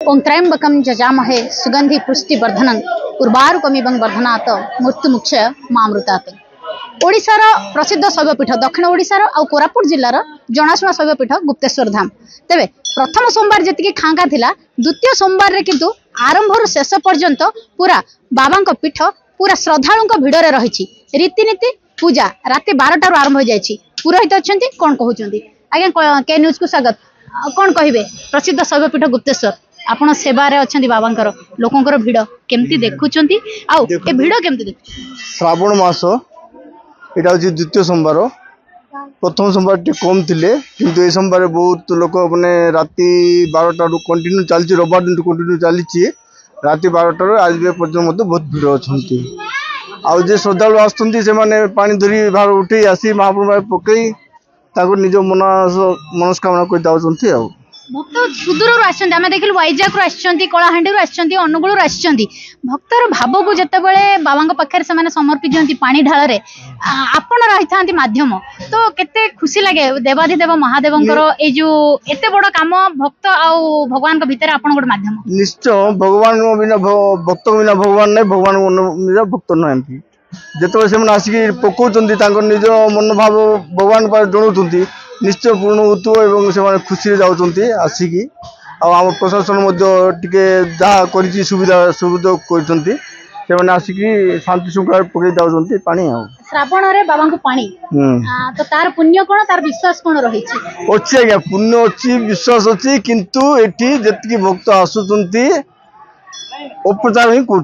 ओं त्र्यंबकं जजामहे सुगंधि पुष्टि वर्धनं उर्वारुकमिवं वर्धनात् मृत्युमुक्षय मामृतात्। ओडिशार प्रसिद्ध शैवपीठ दक्षिण ओडिशार आ कोरापुट जिलार जनाशुना शैवपीठ गुप्तेश्वर धाम। तेबे प्रथम सोमवार जी खांगा थिला, द्वितीय सोमवार रे किंतु आरंभ शेष पर्यंत पूरा बाबा पीठ पूरा श्रद्धालु भिड़े रही। रीतिनीति पूजा राति 12 आरंभ हो जाए। पुरोहित अच्छा कौन कहते आज्ञा के न्यूज को स्वागत। कौन कहे प्रसिद्ध शैवपीठ गुप्तेश्वर आपण सेवार अच्छा बाबा लोकंर भिड़ केमती देखुं भिड़ केमती देख श्रावण मास यहाँ हूँ द्वितीय सोमवार। प्रथम सोमवार टे कम थे किंतु ये सोमवार बहुत लोक मैंने राति 12 कंटिन्यू चलती रविवार दिन कंटिन्यू चली राति 12 आज पर्यटन बहुत भिड़ अच्छा। आउ जे श्रद्धालु आसने पानी धरी भार उठे आसी महाप्रभु पकई निज मनस्कामना कर जाऊँच। भक्त सुदूर आम देखिल वाइजाग कलाहांडी अनुगुल भक्तर भाव को जिते बाबा पाखे से समर्पी दिखती पानी ढाल आपण रही था माध्यम तो केते खुशी लगे देवाधिदेव महादेव जो एते बड़ काम भक्त आउ भगवान भितर आपण गोटे माध्यम। निश्चय भगवान बिना भक्त बिना भगवान नहीं, भगवान भक्त नहीं। जिते से आसिक पकाउं निज मनोभाव भगवान जनाऊँ निश्चय पूर्ण होतु से खुशी जाऊँच आसिक। आम प्रशासन जहाँ कर सुविधा सुविधा कर आसिक शांति श्रृंखला पकई जाऊँच पानी। श्रावण रे बाबा को पानी तो तार पुण्य कौन तार विश्वास कौन रही अच्छी आज्ञा पुण्य अच्छी विश्वास अच्छी किंतु एटी जी भक्त आसुंच उपचार ही कर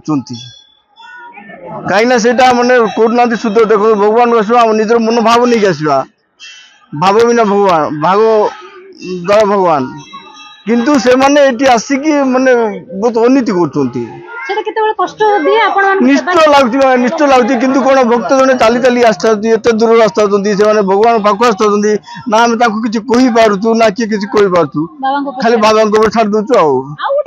कहीं मानने कौन शुद्ध देख भगवान आम निजर मनोभाव नहीं आसवा भाव बिना भगवान भाव द्वारा भगवान किंतु से माने आसिक माने बहुत अनिति निश्चय लगुच किंतु कौन भक्त जड़े चली चली आसते दूर रास्ता से भगवान पाक आसुँच ना आम किसी कही पार्छु ना किए किसी कही पार्छु खाली बाबा छाड़ दूसु।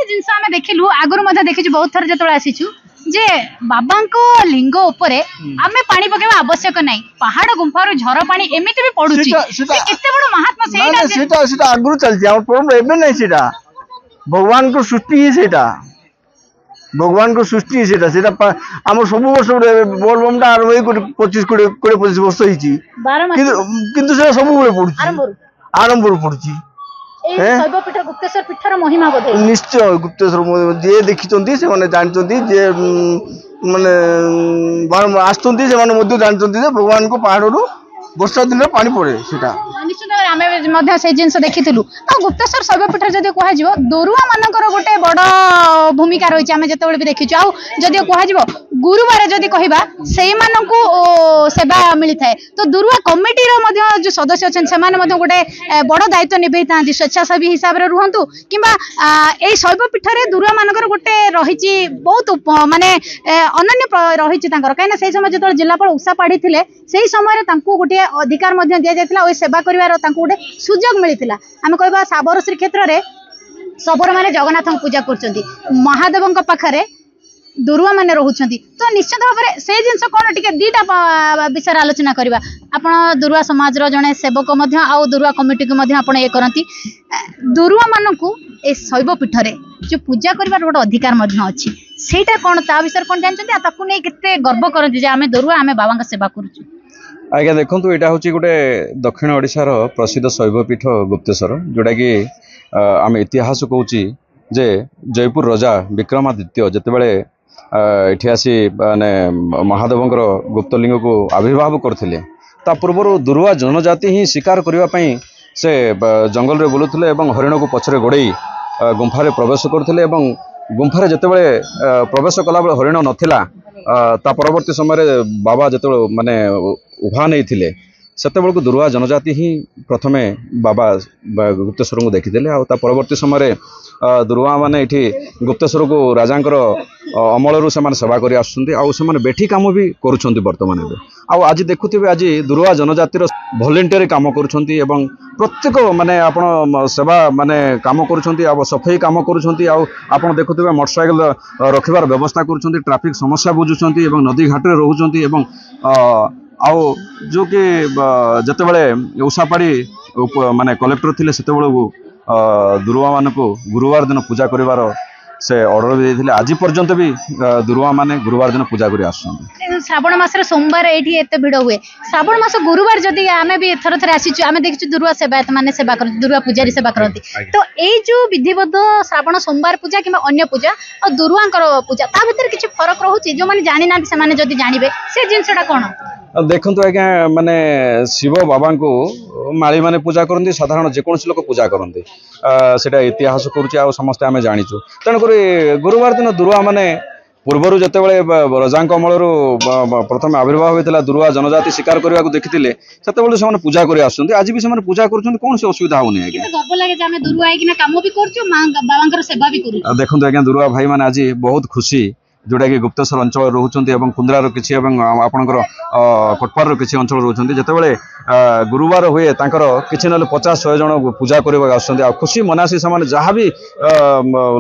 जिनस आम देखिलु आगुरी देखी बहुत थर जो आसीचु जे बाबा लिंग उपरे आमे पानी पकेबा आवश्यक नहीं। पहाड़ गुंफार झर पानी एमिति भी पड़ुची केते बड़ महात्मा सेटा आगुरी चलछि हमर प्रॉब्लम एबे नहीं। सेटा भगवान को सृष्टि ही सेटा भगवान को सृष्टि सेटा आम सब वर्ष बोलबमटा आरंभ 25 वर्ष होइछि किंतु से सब पड़ुछि आरंभ पड़ुछि। गुप्तेश्वर पीठर महिमा निश्चय गुप्तेश्वर जे देखी से जानते जे माने आसुँच जानते भगवान को पहाड़ वर्षा दिन पानी पड़े निश्चित से जिन देखी गुप्तेश्वर शैवपीठ जदि कह दरुआ मानकर गोटे बड़ भूमिका रही है जिते भी देखीचु आदि कह गुरुवार जदि कहवा से सेवा मिलता है तो दरुआ कमिटी जो सदस्य अच्छा गोटे बड़ दायित्व निभे था स्वेच्छासेवी हिसाब से रुहतु कि शैवपीठ दरुआ मानकर गोटे रही बहुत माने अनन्य रही कहीं से समय जो जिलापाल उषा पाढ़ी थे से समय गोटे अधिकार दि जाता सेवा कर गोटे सुजोग मिलता। आम कह साबर श्रीक्षेत्र में शबर मैंने जगन्नाथ पूजा कर महादेव पाखे दुरुआ मैंने रोचंत तो निश्चित भाव में से जिन कौन टे दीटा विषय आलोचना करवा आपण दुरुआ समाज जड़े सेवक आउ दुरुआ कमिटी को ये करती दुरुआ मान को शैवपीठ जो पूजा कर गोटे अधिकार अच्छी सेटा कौन ता विषय कौन जानते नहीं केते गर्व करती आम दुरुआ आम बाबा सेवा करुँ। आज्ञा देखो यहाँ हूँ गोटे दक्षिण ओडिशार प्रसिद्ध शैवपीठ गुप्तेश्वर जोटा कि आम इतिहास कहूँ जे जयपुर राजा विक्रमादित्य जितेबाला ये आसी माने महादेव गुप्तलिंग को आविर्भाव करते पूर्व दुरुआ जनजाति ही शिकार करने से जंगल रे बुलुले हरिण को पछरे गोड़े गुंफारे प्रवेश करते गुंफारे जितेबाला प्रवेश कला बेले हरिण नथिला ता परवर्ती समय बाबा जो माने उभा नहीं थे से दुरुआ जनजाति ही प्रथमे बाबा गुप्तेश्वर को देखीदे आ परवर्ती समय दुरुआ माने ये गुप्तेश्वर को राजा अमलू से सेवा कर आसुँच बेठी काम भी करुँच बर्तमान आज देखुवे आज दुरुआ जनजातिर भलेंटियर काम करुँच प्रत्येक माने आपण सेवा माने काम करुँच सफाई काम करुँच आप देखुवे मोटरसाइकेल रखिबार व्यवस्था करुँच ट्रैफिक समस्या बुझुंट नदी घाट में रोच आउ जो कि जिते बड़े उषापाड़ी माने कलेक्टर थे से दुरुआ मान को गुरुवार दिन पूजा करिवार से ऑर्डर भी देथिले आज पर्यंत भी दुरुआ माने गुरुवार दिन पूजा करी आसुछन। श्रावण मास सोमवार ये एत भिड़ हुए श्रावण मास गुरुवार जदि आमे भी थर थर आसी आमे देखिछु दुरुआ सेवायत माने सेवा कर दुरुआ पूजारी सेवा करती तो एई जो विधिवत श्रावण सोमवार पूजा किंबा अन्य पूजा और दुरुआंकर पूजा ता भीतर किछि फरक रहउछि जो माने जानि ना से माने जदि जानिबे से जिंसटा कोन देखु आज्ञा माने शिव बाबा को माली माने पूजा करती साधारण जेकोसी लोक पूजा करती सेटा इतिहास करुच्चे आ समस्ते आम जाचु तेणुक गुरुवार दिन दुरुआ माने पूर्वर जितेबाला रजा अमल प्रथम आविर्भाव होता दुरुआ जनजाति शिकार करने को देखी से पूजा कर आज भी से पूजा कर कौन सी असुविधा होनी देखो आज्ञा दुरुआ भाई मैंने आज बहुत खुशी जोटा कि गुप्तेश्वर अंचल रोचंती कुंद्रार किसी आपणकर कोटपार किसी अंचल रोचंती जितेबाला गुरुवार हुए किसी ना 50-100 जन पूजा करने आसुँच खुशी मनासी से जहाँ भी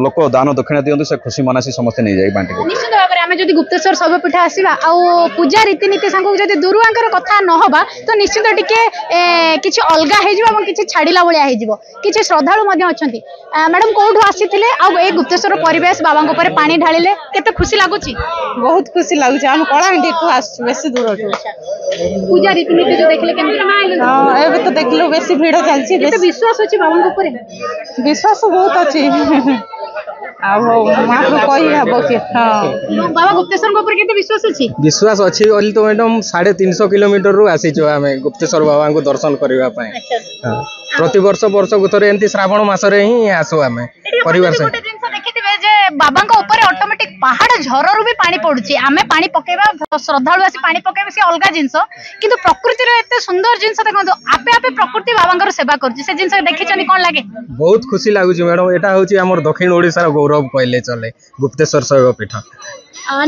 लोक दान दक्षिणा दिखते से खुशी मनासी समस्ते नहीं जाए बांटी निश्चित भाव में आम जो गुप्तेश्वर शैवपीठ आसवा आ पूजा रीतिनीति सांग जब दुरुआंकर कथा नहबा तो निश्चित टिके किसी अलग हो छाड़ा भाया हो किसी श्रद्धालु अच्छा मैडम कौटू आसी आ गुप्तेश्वर परिवेश बाबा पानी ढालिले केते खुशी लगुच बहुत खुशी लगुच आम कलाहांडी को बेसी दूर पूजा रीतिनीति जो देखले हाँ एबे तो देखलो बेसी भीड़ चलछि विश्वास अछि बाबा ऊपर विश्वास बहुत अछि आ मां को कहि हबो के हां बाबा गुप्तेश्वर ऊपर केते विश्वास अछि ओली तो मैडम 350 किलोमीटर रु आसी जो आमे गुप्तेश्वर बाबा को दर्शन करबा पय प्रति वर्ष को थरे एंती श्रावण मास रे ही आसो आमे परिवार से बाबा ऊपर ऑटोमेटिक पहाड़ झररू भी पानी पड़ुची आमे पानी पकेबा श्रद्धालु आसी पानी पकेबा से अलग जिंस किंतु प्रकृति रे एते सुंदर जिंस देखो आपे आपे प्रकृति बाबांकर सेवा करछि से जिंस देखिछनी कोन लागे बहुत खुशी लागुची मैडम एटा होची हमर दक्षिण ओडिसा रो गौरव कहले चले गुप्तेश्वर शैवपीठ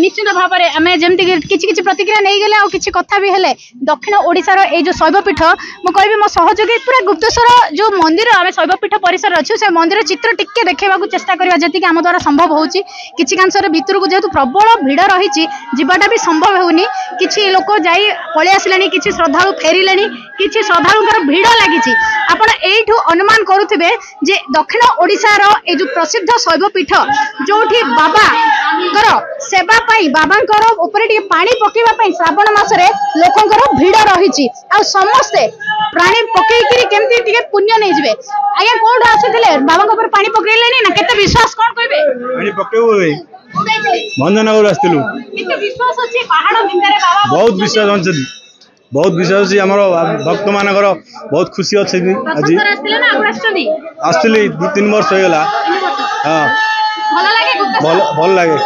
निश्चित भाव में आम जमी किसी प्रतिक्रिया नहीं गले और किसी कथा भी हेले दक्षिण ओडिशार ये जो शैवपीठ मु कहबी मो सहयोगी पूरा गुप्तेश्वर जो मंदिर आम शैवपीठ परिसर अच्छे से मंदिर चित्र टिके देखा चेष्टा करवा जी आम द्वारा संभव होची किसी कांशर भीतर को जेहेतु प्रबल भिड़ रही जीवाटा भी संभव होनी किसी लोक जाई पलि आसिले किसी श्रद्धालु फेरिले किसी श्रद्धालुंकर भिड़ लगी आपण एठू अनुमान करुथिबे जे दक्षिण ओडिशार ए जो प्रसिद्ध शैवपीठ जोठी बाबा सेवा पाई बाबांकर ऊपर पानी पकेवा पाई श्रावण मासरे लोकंकर भिड़ रही समस्ते प्राणी पकईकरी केमती टिके पुण्य नहीं जिवे आज्ञा कोन आसीथिले बाबांक ऊपर पानी पकेलेनी ना केते विश्वास कोन कहबे पानी पकेबो भंजनगर आस्तिलु केते विश्वास अछि पहाड़ भितरे बाबा बहुत विश्वास अछि बहुत विश्वास अछि हमर भक्त मानकर बहुत खुशी अछि आज आस्तिले ना आस्ति आस्तिली 2-3 वर्ष हो गला हां भल लागे भल लागे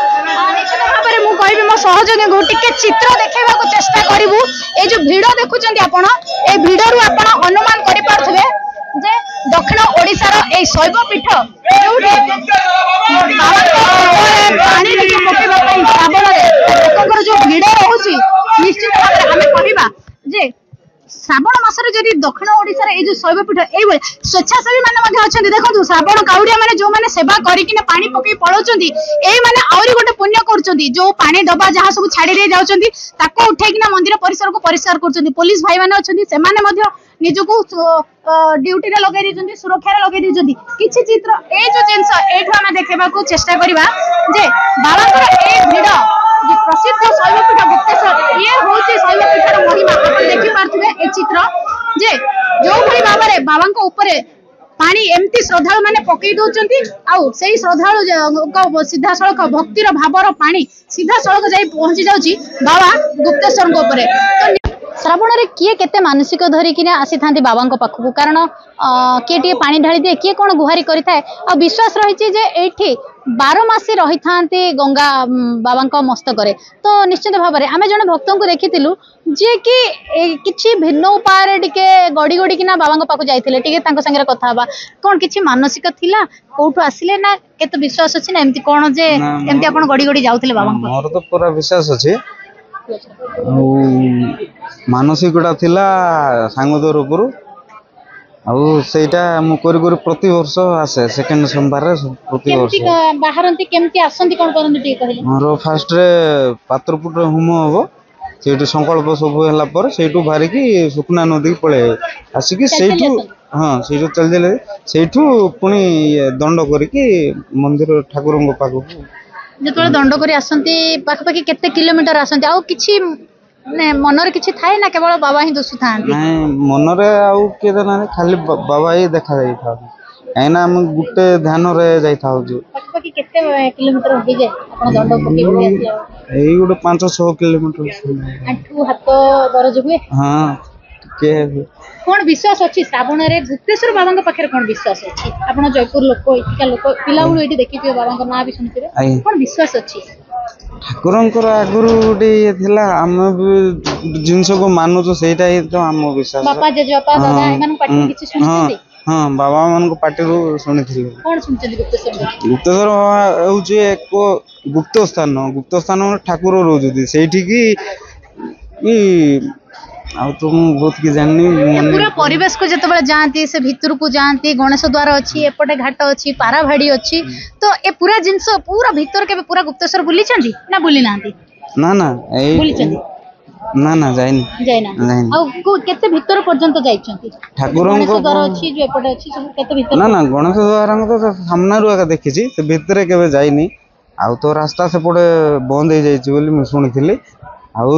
मु कहबी मो सहयोगी को टिके चित्र देखैबा को चेष्टा करिवु ए जो भिड़ देखुचंती आपण ए भिड़रु आपण अनुमान करि पारथबे जे दक्षिण ओडिसा रो ए शैवपीठ जोठी पानी टिके पकेबा पई श्रावण रे लोककर जो भिड़ रहउची निश्चित भाबरे हमें कहबा जे श्रावण मासरे जदि दक्षिण ओडिसा रे ए जो शैवपीठ एई बळे स्वेच्छासेवी माने मध्ये अछंती देखंतु श्रावण काउडिया माने जो माने सेवा करिकिने पानी पकई पळौचंती एई माने आउरी गोटे पुण्य करचंती जो पानी डबा जहा सब छाडी दे जाउचंती ताको उठेकिना मंदिर परिसर को परिष्कार करचंती पुलिस भाई माने अछंती से माने मध्ये निजको ड्यूटी रे लगाई दिचंती सुरक्षा रे लगाई दिचंती किछि चित्र ए जो जिंस एठो हम देखेबा को चेष्टा करिबा जे बाबाकर ए भिड़ जे प्रसिद्ध शैवपीठ गुप्तेश्वर ये होची शैवपीठर महिमा आपण देखि पारथबे ए चित्र जे जो भली भाबरे बाबांको ऊपर पानी एमती श्रद्धालु माने पकई दउचंती आउ सेही श्रद्धालु सीधा सड़क भक्तिर भावर पानी सीधा सड़क जाई पहुंची जाउची बाबा गुप्तेश्वर को ऊपर तो श्रावण रे किए केते मानसिक धरिकी आसी थांती बाबांको पाखकु कारण किए टिए पानी ढाली दिए किए कोन गुहारी करि थाए आ विश्वास रहिछि जे एठी 12 मासी रही थांती गंगा बाबांको मस्तक रे तो निश्चित भाव में आमे जने भक्तों को देखिथिलु जे कि किछि भिन्न उपाय टिके गडी गडी किना बाबांको पाखु जाइथिले टिके तांको संगे कथा हबा कोन किछि मानसिक थिला कोठु आसिले ना केते विश्वास अछि ना एम्ति कोन जे एम्ति आपण गडी गडी जाउथिले बाबांको मोर तो पूरा विश्वास अछि मानसिकटा थिला सांगदर ऊपर आउ प्रति वर्ष आसे सेकेंड सोमवार प्रति वर्ष बाहरंती केमती आसंती कोन करंती टिके कहले मोर फास्ट रे पात्रपुट होम हबो ସେଇଠୁ ସଂକଳ୍ପ ସବୁ ହେଲା ପରେ ସେଇଠୁ ବାହାରିକି ସୁକୁନା ନଦୀକି ପଳେଇ ଆସିକି ସେଇଠୁ ହଁ ସେଇଠୁ ଚାଲିଦେଲେ ସେଇଠୁ ପୁଣି ଦଣ୍ଡ କରିକି ମନ୍ଦିର ଠାକୁରଙ୍କ ପାଖକୁ ଯେତେବେଳେ ଦଣ୍ଡ କରି ଆସନ୍ତି ପାଖାପାଖି କେତେ କିଲୋମିଟର ଆସନ୍ତି ଆଉ କିଛି ମାନେ ମନରେ କିଛି ଥାଏ ନା କେବଳ ବାବା ହିଁ ଦୋଷୁଥାନ୍ତି? ନାଇଁ ମନରେ ଆଉ କିଏ ନାଇଁ ଖାଲି ବାବା ହିଁ ଦେଖା ଯାଇଥାନ୍ତି କାହିଁକିନା ଆମେ ଗୋଟେ ଧ୍ୟାନରେ ଯାଇଥାଉଛୁ। ପାଖାପାଖି କେତେ କିଲୋମିଟର ହେଇଯାଏ ଆପଣ ଦଣ୍ଡ ପକେଇ ପକେଇ ଆସିଲା ଏଇ ଗୋଟେ 5-6 କିଲୋମିଟର। ଆଣ୍ଠୁ ହାତ ଦରଜ ହୁଏ? ହଁ ଟିକେ କଣ ବିଶ୍ୱାସ ଅଛି ଶ୍ରାବଣରେ ଗୁପ୍ତେଶ୍ୱର ବାବାଙ୍କ ପାଖରେ କଣ ବିଶ୍ୱାସ ଅଛି? ଆପଣ ଜୟପୁର ଲୋକ ଏଠିକା ଲୋକ ପିଲାବେଳୁ ଏଠି ଦେଖିଥିବେ ବାବାଙ୍କ ନାଁ ବି ଶୁଣିଥିବେ କଣ ବିଶ୍ୱାସ ଅଛି? ଠାକୁରଙ୍କର ଆଗରୁ ଗୋଟେ ଇଏ ଥିଲା ଆମେ ବି ଜିନିଷକୁ ମାନୁଛୁ ସେଇଟା ହିଁ ତ ଆମ ବିଶ୍ୱାସ। ବାପା ଜେଜେବାପା ଦାଦା ଏମାନଙ୍କ ପାଟିରୁ କିଛି ଶୁଣିଛନ୍ତି? ହଁ ବାବା ମାନଙ୍କ ପାଟିରୁ ଶୁଣିଥିଲି। କଣ ଶୁଣିଛନ୍ତି ଗୁପ୍ତେଶ୍ୱର? ଗୁପ୍ତେଶ୍ୱର ହେଉଛି ଏକ ଗୁପ୍ତ ସ୍ଥାନ ଠାକୁର ରହୁଛନ୍ତି ସେଇଠିକି ଆଉ ତ ମୁଁ ବହୁତ କି ଜାଣିନି। ପୁରା ପରିବେଶକୁ ଯେତେବେଳେ ଯାଆନ୍ତି ସେ ଭିତରକୁ ଯାଆନ୍ତି ଗଣେଶ ଦ୍ୱାର ଅଛି ଏପଟେ ଘାଟ ଅଛି ପାରାଭାଡି ଅଛି ତ ଏ ପୁରା ଜିନିଷ ପୁରା ଭିତର କେବେ ପୁରା ଗୁପ୍ତେଶ୍ୱର ବୁଲିଛନ୍ତି ନା ବୁଲି ନାହାନ୍ତି? ନା ଏଇ ବୁଲିଛନ୍ତି? ନା ଯାଇନି। ଆଉ କେତେ ଭିତର ପର୍ଯ୍ୟନ୍ତ ଯାଇଛନ୍ତି? ଠାକୁରଙ୍କ ଦ୍ୱାର ଅଛି ଯୋଉ ଏପଟେ ଅଛି ସବୁ କେତେ ଭିତର? ନା ଗଣେଶ ଦ୍ୱାରଙ୍କ ତ ସାମ୍ନାରୁ ଏକା ଦେଖିଛି ସେ ଭିତରେ କେବେ ଯାଇନି। ଆଉ ତ ରାସ୍ତା ସେପଟେ ବନ୍ଦ ହେଇଯାଇଛି ବୋଲି ମୁଁ ଶୁଣିଥିଲି। ଆଉ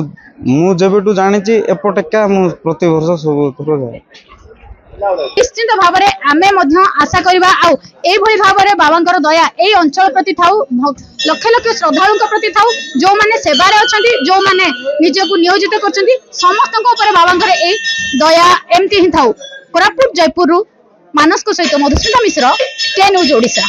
ମୁଁ ଯେବେଠୁ ଜାଣିଛି ଏପଟେକା ମୁଁ ପ୍ରତିବର୍ଷ ସବୁଥର ଯାଏ। ନିଶ୍ଚିତ ଭାବରେ ଆମେ ମଧ୍ୟ ଆଶା କରିବା ଆଉ ଏଇଭଳି ଭାବରେ ବାବାଙ୍କର ଦୟା ଏଇ ଅଞ୍ଚଳ ପ୍ରତି ଥାଉ ଲକ୍ଷ ଲକ୍ଷ ଶ୍ରଦ୍ଧାଳୁଙ୍କ ପ୍ରତି ଥାଉ ଯୋଉମାନେ ସେବାରେ ଅଛନ୍ତି ଯୋଉମାନେ ନିଜକୁ ନିୟୋଜିତ କରୁଛନ୍ତି ସମସ୍ତଙ୍କ ଉପରେ ବାବାଙ୍କର ଏଇ ଦୟା ଏମିତି ହିଁ ଥାଉ। କୋରାପୁଟ ଜୟପୁରରୁ ମାନସଙ୍କ ସହିତ ମଧୁସ୍ମିତା ମିଶ୍ର, କେ ନ୍ୟୁଜ ଓଡ଼ିଶା।